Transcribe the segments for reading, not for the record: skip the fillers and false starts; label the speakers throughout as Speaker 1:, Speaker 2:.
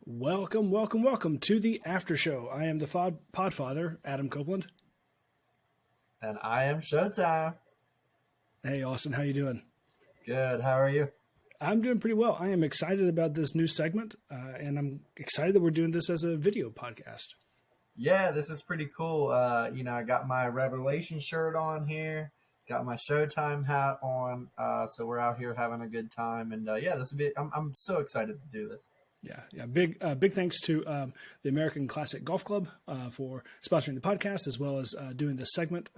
Speaker 1: Welcome to the after show. I am the Podfather, Adam Copeland.
Speaker 2: And I am Showtime.
Speaker 1: Hey, Austin, how you doing?
Speaker 2: Good. How are you?
Speaker 1: I'm doing pretty well. I am excited about this new segment, and I'm excited that we're doing this as a video podcast.
Speaker 2: Yeah, this is pretty cool. I got my Revelation shirt on here, got my Showtime hat on. So we're out here having a good time, and yeah, this will be. I'm so excited to do this.
Speaker 1: Yeah. Big thanks to the American Classic Golf Club for sponsoring the podcast as well as doing this segment.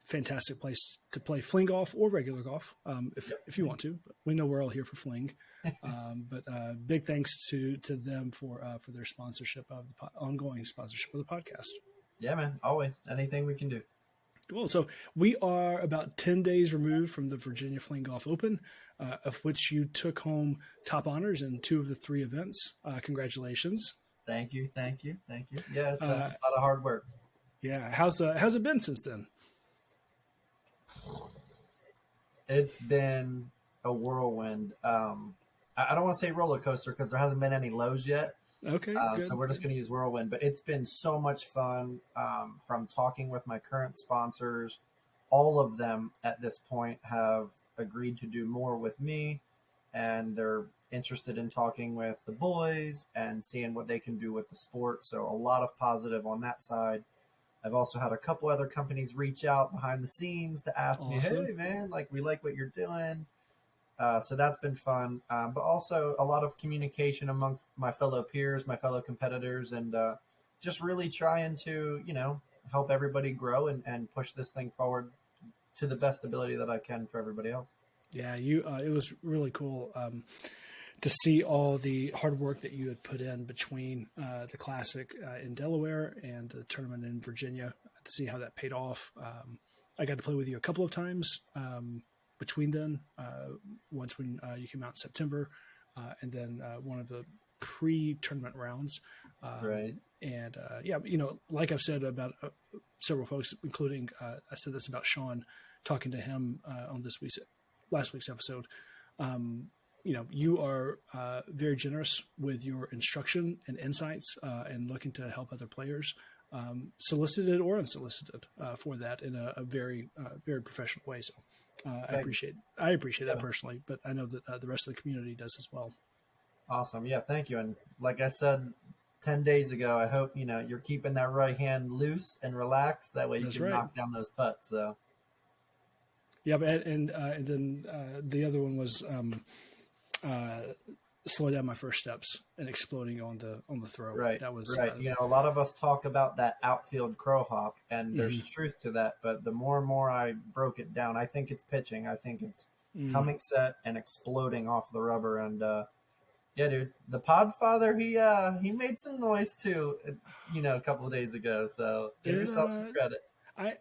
Speaker 1: Fantastic place to play fling golf or regular golf if you want to. But we know we're all here for fling. But big thanks to them for their sponsorship of the ongoing sponsorship of the podcast.
Speaker 2: Yeah, man. Always anything we can do.
Speaker 1: Well, so we are about 10 days removed from the Virginia Fling Golf Open, of which you took home top honors in two of the three events. Congratulations.
Speaker 2: Thank you. Yeah, it's a lot of hard work.
Speaker 1: Yeah. How's it been since then?
Speaker 2: It's been a whirlwind. I don't want to say roller coaster because there hasn't been any lows yet.
Speaker 1: Okay.
Speaker 2: So we're just going to use whirlwind, but it's been so much fun from talking with my current sponsors. All of them at this point have agreed to do more with me, and they're interested in talking with the boys and seeing what they can do with the sport. So a lot of positive on that side. I've also had a couple other companies reach out behind the scenes to ask me, hey, man, we like what you're doing. So that's been fun, but also a lot of communication amongst my fellow peers, my fellow competitors, and just really trying to, help everybody grow and push this thing forward to the best ability that I can for everybody else.
Speaker 1: Yeah, it was really cool to see all the hard work that you had put in between the Classic in Delaware and the tournament in Virginia, to see how that paid off. I got to play with you a couple of times between then, once when you came out in September, and then one of the pre-tournament rounds.
Speaker 2: Right.
Speaker 1: And like I've said about several folks, including I said this about Sean, talking to him on last week's episode. You are very generous with your instruction and insights and looking to help other players, solicited or unsolicited, for that in a very, very professional way. So I appreciate that personally, but I know that the rest of the community does as well.
Speaker 2: Awesome. Yeah. Thank you. And like I said 10 days ago, I hope, you're keeping that right hand loose and relaxed. That way you can knock down those putts. So.
Speaker 1: Yeah. And then the other one was slowing down my first steps and exploding on the throw.
Speaker 2: Right.
Speaker 1: That was
Speaker 2: right. A lot of us talk about that outfield crow hop, and there's truth to that. But the more and more I broke it down, I think it's pitching. I think it's coming set and exploding off the rubber. And yeah, dude, the Podfather, he made some noise too, a couple of days ago. So give yourself some credit.
Speaker 1: I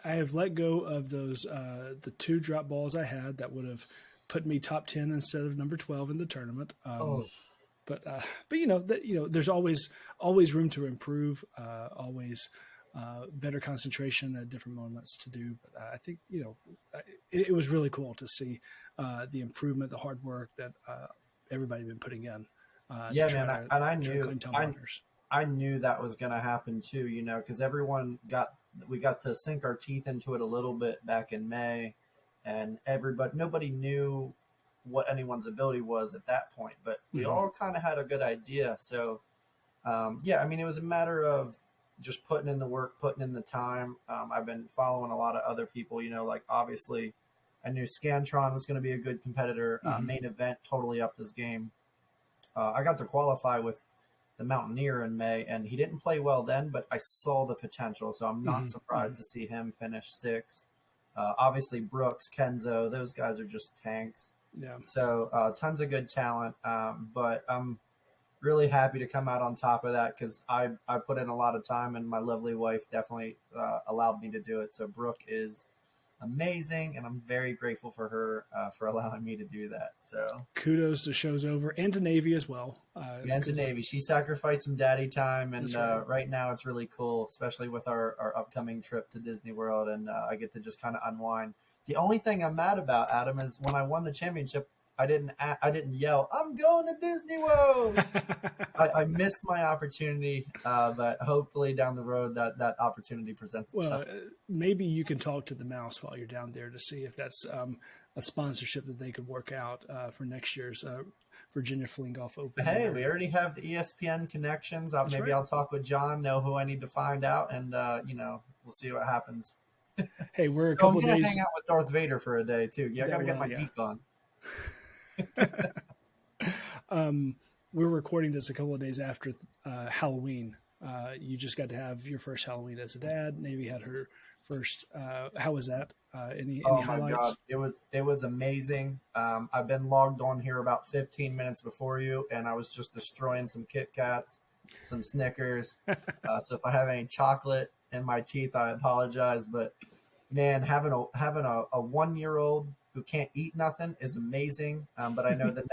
Speaker 1: have let go of those the two drop balls I had that would have put me top 10 instead of number 12 in the tournament. But there's always room to improve, always better concentration at different moments to do. But I think, it was really cool to see the improvement, the hard work that everybody been putting in.
Speaker 2: Yeah, man. I knew that was going to happen too, because we got to sink our teeth into it a little bit back in May. And nobody knew what anyone's ability was at that point, but we all kind of had a good idea. So, it was a matter of just putting in the work, putting in the time. I've been following a lot of other people, obviously I knew Scantron was going to be a good competitor. Main event totally upped his game. I got to qualify with the Mountaineer in May, and he didn't play well then, but I saw the potential. So I'm not surprised to see him finish sixth. Obviously, Brooks, Kenzo, those guys are just tanks.
Speaker 1: Yeah.
Speaker 2: So tons of good talent. But I'm really happy to come out on top of that because I put in a lot of time, and my lovely wife definitely allowed me to do it. So Brooke is amazing, and I'm very grateful for her for allowing me to do that. So
Speaker 1: kudos to Show's Over and to Navy as well.
Speaker 2: And to Navy, she sacrificed some daddy time, and right now it's really cool, especially with our upcoming trip to Disney World, and I get to just kind of unwind. The only thing I'm mad about, Adam, is when I won the championship, I didn't yell, I'm going to Disney World. I missed my opportunity, but hopefully down the road that opportunity presents itself.
Speaker 1: Well, maybe you can talk to the mouse while you're down there to see if that's a sponsorship that they could work out for next year's Virginia Fling Golf Open.
Speaker 2: Hey, we already have the ESPN connections. Maybe right. I'll talk with John, know who I need to find out, and we'll see what happens.
Speaker 1: Hey, we're a couple
Speaker 2: I'm gonna
Speaker 1: days.
Speaker 2: hang out with Darth Vader for a day too. Yeah, I gotta get my geek
Speaker 1: on. We're recording this a couple of days after Halloween. You just got to have your first Halloween as a dad. Navy had her first. How was that? Any highlights?
Speaker 2: My God, it was amazing. I've been logged on here about 15 minutes before you, and I was just destroying some Kit Kats, some Snickers. So if I have any chocolate in my teeth, I apologize. But man, having a 1-year-old who can't eat nothing is amazing. But I know the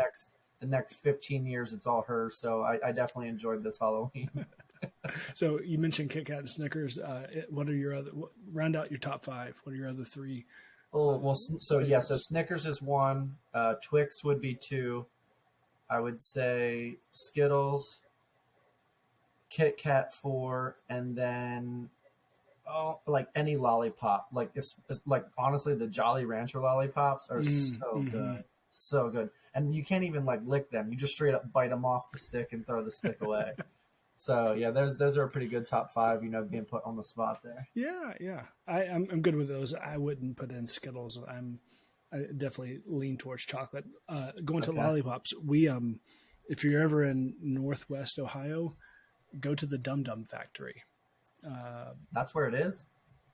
Speaker 2: next 15 years it's all her. So I definitely enjoyed this Halloween.
Speaker 1: So you mentioned Kit Kat and Snickers. What are your other? Round out your top 5. What are your other 3?
Speaker 2: Oh well, so Snickers is 1. Twix would be 2. I would say Skittles, Kit Kat 4, and then like any lollipop. Like it's like honestly, the Jolly Rancher lollipops are so good, and you can't even like lick them. You just straight up bite them off the stick and throw the stick away. So yeah, those are a pretty good top 5. Being put on the spot there.
Speaker 1: Yeah. I'm good with those. I wouldn't put in Skittles. I definitely lean towards chocolate. Going to lollipops, we if you're ever in Northwest Ohio, go to the Dum Dum Factory.
Speaker 2: That's where it is.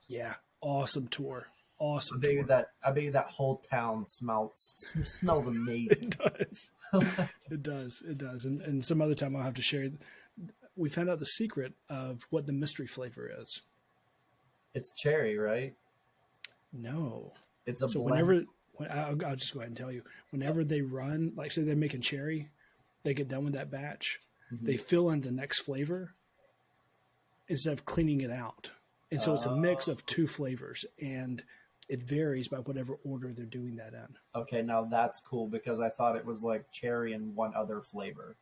Speaker 1: Yeah, awesome tour. Awesome.
Speaker 2: I bet you that whole town smells amazing.
Speaker 1: It does. It does. And some other time I'll have to share. We found out the secret of what the mystery flavor is.
Speaker 2: It's cherry, right?
Speaker 1: No,
Speaker 2: it's a blend.
Speaker 1: Whenever I'll just go ahead and tell you. Whenever they run, like say they're making cherry, they get done with that batch. Mm-hmm. They fill in the next flavor instead of cleaning it out, and so it's a mix of 2 flavors, and it varies by whatever order they're doing that in.
Speaker 2: Okay, now that's cool because I thought it was like cherry and one other flavor.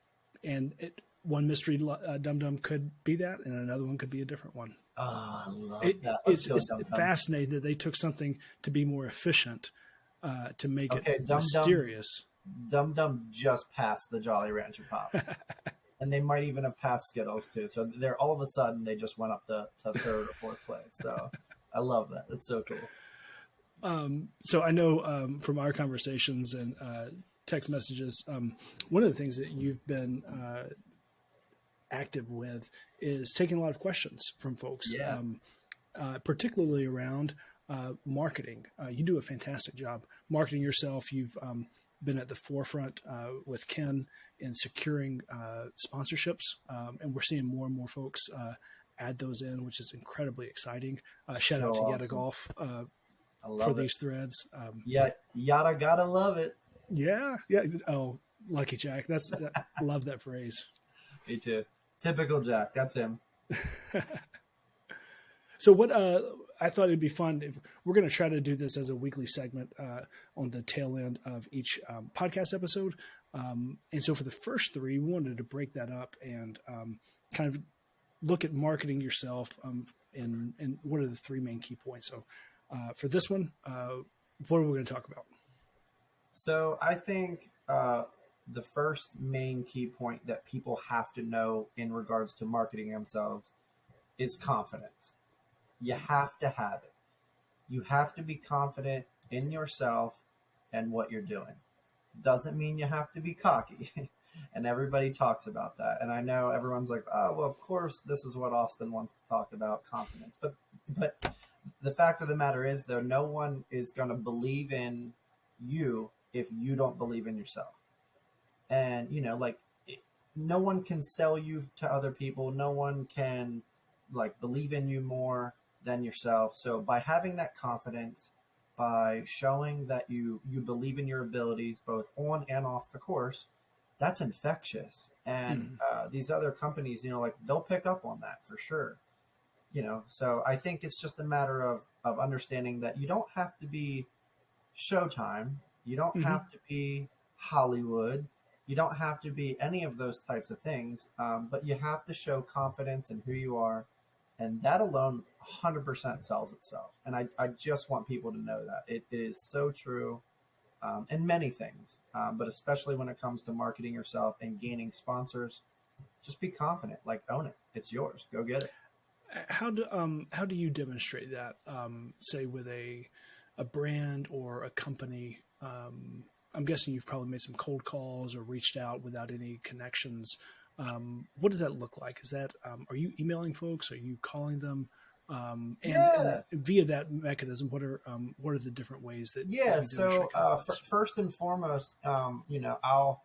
Speaker 1: And one mystery Dum Dum could be that, and another one could be a different one.
Speaker 2: Oh, I love that.
Speaker 1: It's fascinating that they took something to be more efficient to make it mysterious.
Speaker 2: Dum Dum just passed the Jolly Rancher Pop. And they might even have passed Skittles too. So they're all of a sudden they just went up to 3rd or 4th place. So I love that. That's so cool.
Speaker 1: So I know from our conversations and text messages, one of the things that you've been active with is taking a lot of questions from folks, particularly around marketing. You do a fantastic job marketing yourself. You've been at the forefront with Ken in securing sponsorships, and we're seeing more and more folks add those in, which is incredibly exciting. Shout out to Yada Golf for these threads.
Speaker 2: Yada gotta love it.
Speaker 1: Yeah. Oh, Lucky Jack. I love that phrase.
Speaker 2: Me too. Typical Jack. That's him.
Speaker 1: So what I thought it'd be fun if we're going to try to do this as a weekly segment on the tail end of each podcast episode. And so for the first 3, we wanted to break that up and kind of look at marketing yourself and what are the 3 main key points. So for this one, what are we going to talk about?
Speaker 2: So I think the first main key point that people have to know in regards to marketing themselves is confidence. You have to have it. You have to be confident in yourself and what you're doing. Doesn't mean you have to be cocky. And everybody talks about that. And I know everyone's like, oh, well, of course, this is what Austin wants to talk about, confidence. But the fact of the matter is, though, no one is going to believe in you if you don't believe in yourself. And, no one can sell you to other people. No one can, believe in you more than yourself. So by having that confidence, by showing that you believe in your abilities, both on and off the course, that's infectious. And these other companies, they'll pick up on that for sure. So I think it's just a matter of understanding that you don't have to be Showtime. You don't have to be Hollywood. You don't have to be any of those types of things, but you have to show confidence in who you are. And that alone 100% sells itself. And I just want people to know that. It is so true in many things, but especially when it comes to marketing yourself and gaining sponsors. Just be confident, like own it. It's yours. Go get it.
Speaker 1: How do you demonstrate that? Say with a brand or a company. I'm guessing you've probably made some cold calls or reached out without any connections. What does that look like? Is that are you emailing folks? Are you calling them? And via that mechanism, what are the different ways that
Speaker 2: yeah?
Speaker 1: you
Speaker 2: So first and foremost, I'll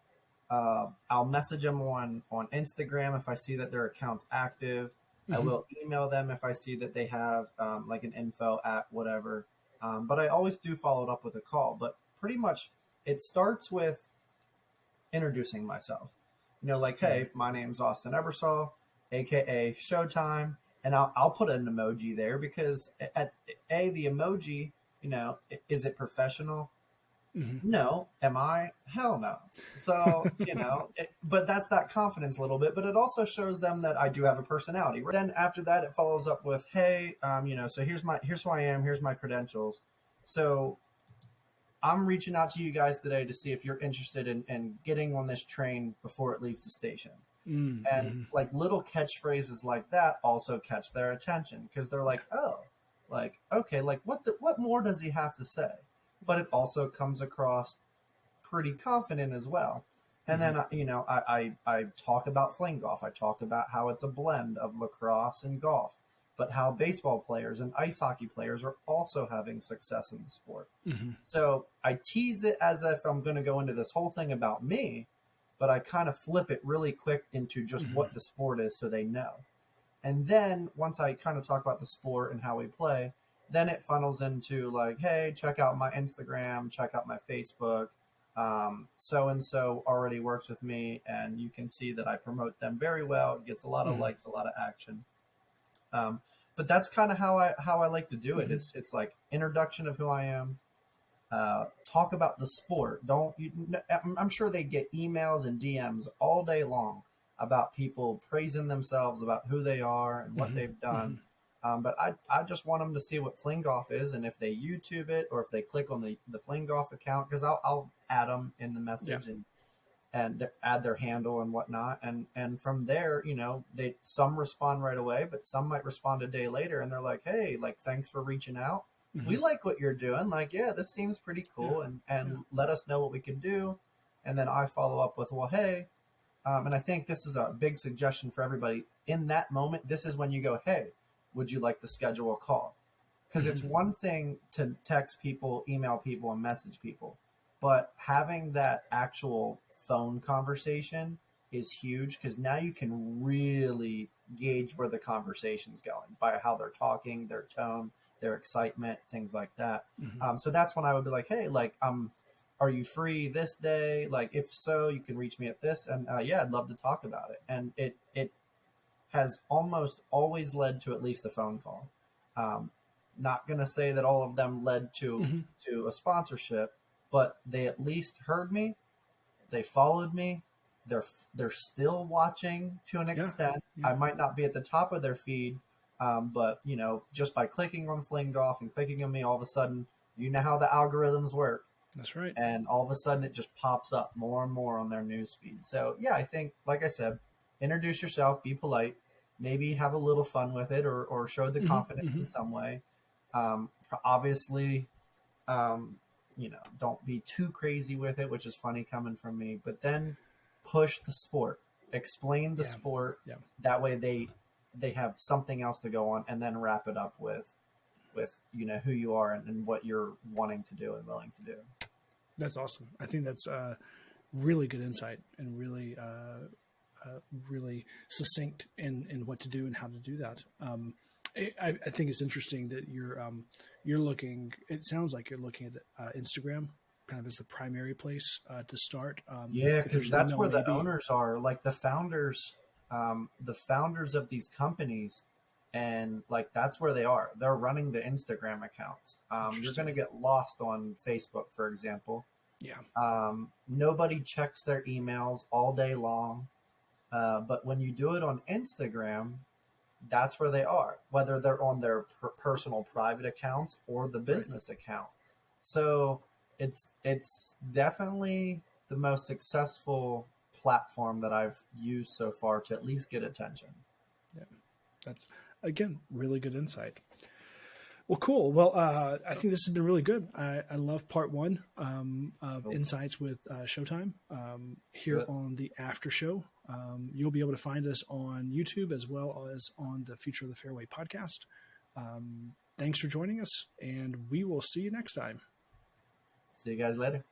Speaker 2: message them on Instagram if I see that their account's active. I will email them if I see that they have like an info at whatever. But I always do follow it up with a call. But pretty much it starts with introducing myself. Like, hey, my name's Austin Ebersol, aka Showtime, and I'll put an emoji there because the emoji, is it professional? No. Am I? Hell no. So, but that's that confidence a little bit, but it also shows them that I do have a personality. Then after that, it follows up with, hey, so here's who I am. Here's my credentials. So I'm reaching out to you guys today to see if you're interested in getting on this train before it leaves the station. And like little catchphrases like that also catch their attention because they're like, oh, like, okay, like what more does he have to say? But it also comes across pretty confident as well. And then, I talk about fling golf. I talk about how it's a blend of lacrosse and golf, but how baseball players and ice hockey players are also having success in the sport. So I tease it as if I'm going to go into this whole thing about me, but I kind of flip it really quick into just what the sport is so they know. And then once I kind of talk about the sport and how we play, then it funnels into like, hey, check out my Instagram, check out my Facebook. So-and-so already works with me, and you can see that I promote them very well. It gets a lot of likes, a lot of action. But that's kind of how I like to do it. It's like introduction of who I am. Talk about the sport. I'm sure they get emails and DMs all day long about people praising themselves about who they are and what they've done. But I just want them to see what fling golf is, and if they YouTube it or if they click on the fling golf account, because I'll add them in the message and add their handle and whatnot, and from there, some respond right away, but some might respond a day later, and they're like, hey, like, thanks for reaching out. We like what you're doing. Like, yeah, this seems pretty cool, and let us know what we can do. And then I follow up with, well, hey, and I think this is a big suggestion for everybody in that moment. This is when you go, hey, would you like to schedule a call? Because it's one thing to text people, email people, and message people, but having that actual phone conversation is huge because now you can really gauge where the conversation's going by how they're talking, their tone, their excitement, things like that. So that's when I would be like, hey, like, are you free this day? Like, if so, you can reach me at this. And I'd love to talk about it. And it has almost always led to at least a phone call. Not going to say that all of them led to a sponsorship, but they at least heard me. They followed me. They're still watching to an extent. I might not be at the top of their feed, but just by clicking on Fling Golf and clicking on me, all of a sudden, you know how the algorithms work.
Speaker 1: That's right.
Speaker 2: And all of a sudden, it just pops up more and more on their news feed. So yeah, I think, like I said, introduce yourself, be polite, maybe have a little fun with it, or show the confidence in some way. Obviously, don't be too crazy with it, which is funny coming from me, but then push the sport, explain the sport. That way they have something else to go on, and then wrap it up with who you are and what you're wanting to do and willing to do.
Speaker 1: That's awesome. I think that's really good insight and really really succinct in what to do and how to do that. I think it's interesting that you're looking. It sounds like you're looking at Instagram kind of as the primary place to start.
Speaker 2: Because that's where the owners are, like the founders of these companies, and like that's where they are. They're running the Instagram accounts. You're going to get lost on Facebook, for example. Nobody checks their emails all day long. But when you do it on Instagram, that's where they are, whether they're on their personal private accounts or the business account. So it's definitely the most successful platform that I've used so far to at least get attention.
Speaker 1: Yeah, that's, again, really good insight. Well, cool. Well, I think this has been really good. I love part one of Insights with Showtime here on the after show. You'll be able to find us on YouTube as well as on the Future of the Fairway podcast. Thanks for joining us, and we will see you next time.
Speaker 2: See you guys later.